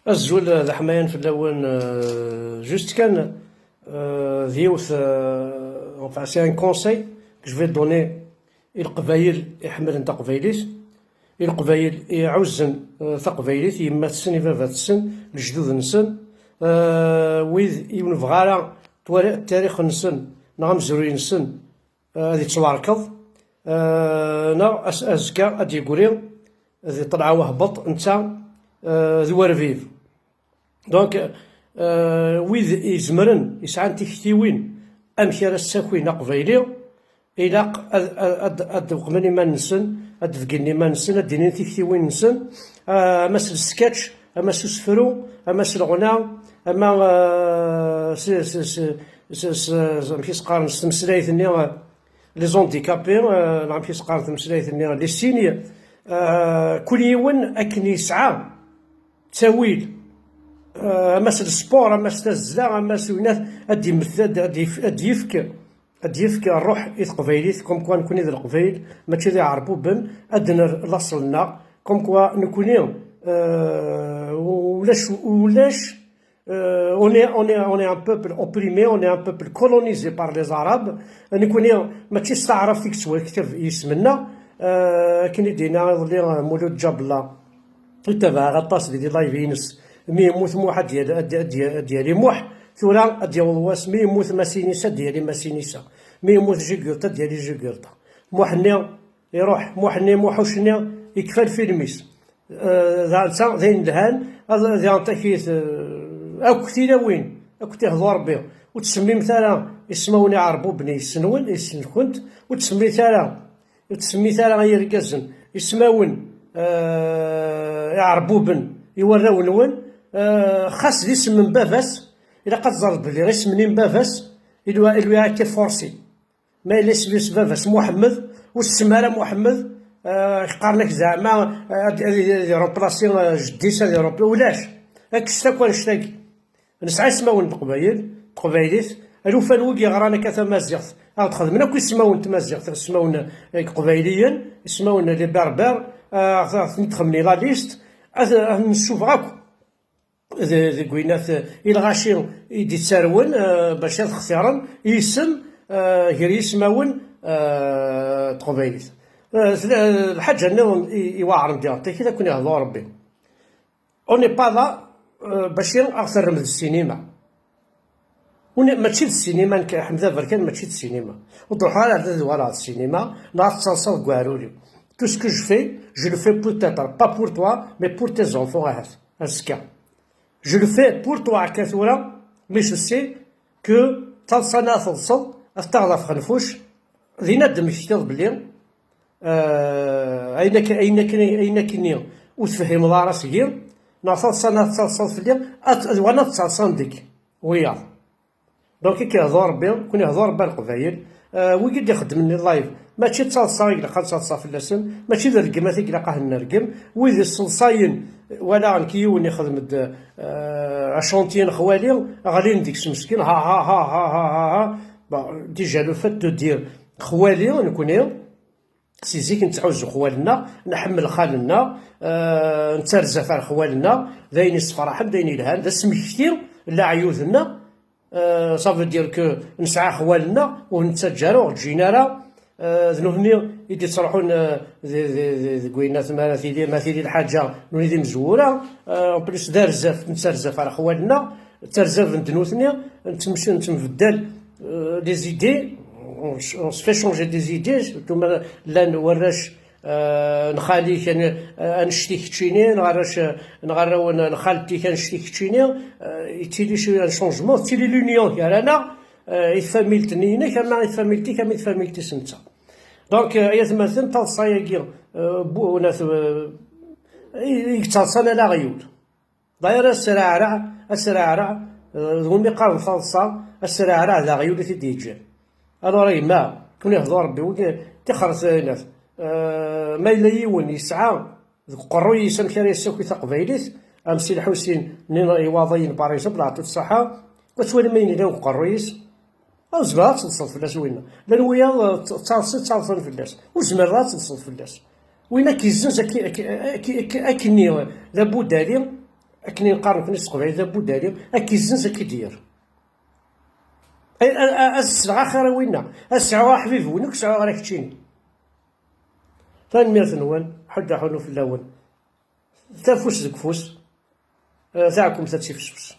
الزول ذا حمايان في اللون جوست كان ديوث enfin c'est un conseil que je vais donner القبايل يحمل انت قبايليت القبايل يعوزن ثقبايليت يما تسن بابا تسن الجدود نسن ويذ ينفغالا التاريخ نسن نغم زروي نسن هذه تشواركض نا ازكا ادي يقولي هذه طلعه وهبط انت ذوار فيف دونك ويذ يزمرن يسعى تكتيوين امشي على الساكوين قبايلي الى ادوقمني ما نسن ادفقني ما نسن اديني تكتيوين نسن امس السكتش امس السفرو امس الغناء اما ماشي سقار نستمسلايثني لي زونديكابي ماشي سقار تمسلايثني لي سيني كل يوم اكن يسعى تاويل امس السبور امس الزلا امس وناس ادي مثل ادي يفك الروح قبايليت كوم كوا نكوني ذا القبايل ماشي ذا عربو بن ادنا لاصلنا كوم كوا نكوني ولاش on est un peuple opprimé, on est un peuple colonisé par les Arabes. نكوني ماشي استعرف فيك سوا كتب يسمنا كاين يدينا يظلي مولود جابلا تبع غطاس ديال لايف ينس مي يموت موحد ديالي موح ثورا ديال الواس مي يموت ماسينيسا ديالي ماسينيسا مي يموت جيكورتا ديالي جيكورتا موحني يروح موحني موحوشني يكفى الفيلميس ذا ذين الهان ذا نعطيك اكثر وين اكثر هضر بهم وتسمي مثلا يسموني عربو بني السنون كنت وتسمي ثلا غير كازن يسمون يعربو بن يوراو نون خاص الاسم من بافاس الا قد زرد بلي غير اسم من بافاس الوا هكا فورسي ما الا اسم بافاس محمد والسماره محمد يقارنك زعما روبلاسي جديسه ديال روبلا ولاش هاك كون نشتاقي نسعى سماون قبايليت الوفان وكي غرانا كتمازيغ تخدمنا كي سماون تمازيغ سماون قبايليا سماون لي بربر نتخمني لا ليست نشوف غاكو كوينات الغاشي يدي تسارون باش اختيارا يسم غير يسماون قبايليت الحاجه انه يوعر ديالتي كذا كون يهضر ربي اوني با لا باش اكثر من السينما ماشي السينما حمزه بركان ماشي السينما وتروح على ورا السينما لا تصلصل كوارولي tout ce que je fais je le fais peut-être pas pour toi mais pour tes enfants هسكا je le fais pour toi كثورة mais je sais que تصلصنا تصل استغرف خنفوش ذينا دمشتي بلي اين كني وتفهم راسك نعطل سنة تصل في اليوم وانا تصل ديك ويا دونك كيهضر بهم كون يهضر بالقبايل ويقد يخدم لي اللايف ماشي تصلصا يلقى تصلصا في اللسن ماشي ذا الرقمات يلقاه نرقم ويذ الصلصاين ولا كيون يخدم اشونتين خوالي غالين ديك مسكين ها ديجا لو فات دو دير خوالي نكوني سيزيك نتعوز خوالنا نحمل خالنا نترزف على خوالنا ذاين الصفراحه ذاين الهان ذا سمكتير لا عيوذنا صافي دير كو نسعى خوالنا ونتسجروا جينارا ذنوهني يدي تصرحون كوينات مثيلي الحاجه نولي مزوره بليس دار زاف نترزف على خوالنا ترزف ندنوثني نتمشي نتبدل لي زيدي on se fait changer des idées ثم لا نوراش نخالي كان نشتي كتشيني نغراو نخالتي كان نشتي كتشيني يتيلي شي شونجمون تيلي لونيون كارانا يفاميلتني هنا كما يفاميلتي كما يفاميلتي سنتا دونك يا مثلا تصايا بوناث يتصلنا لا غيول داير السرعرع ذوني قارن صلصه السرعرع لا غيول تيجي انا راهي ما كون يهضر ربي تخرس ناس ما الا يون يسعى قروي يسن كاري السوكي تقبايليت امسي الحسين نين يواضين باريس بلاطو الصحه وتولي مين يداو قرويس او زبات تصل فلاس وين لان ويا تصل فلاس وزمرات تصل فلاس وين كيزنز اكني لابد عليه أكني نقارن كني تقبعي ذا بودالي أكي الزنز أكي دير السلعة خير وينا السلعة حبيب وينك السلعة راك تشيني ثاني ميرث نوان حدا حنو في اللون تافوس دك فوس تاعكم تاتشي فسوس.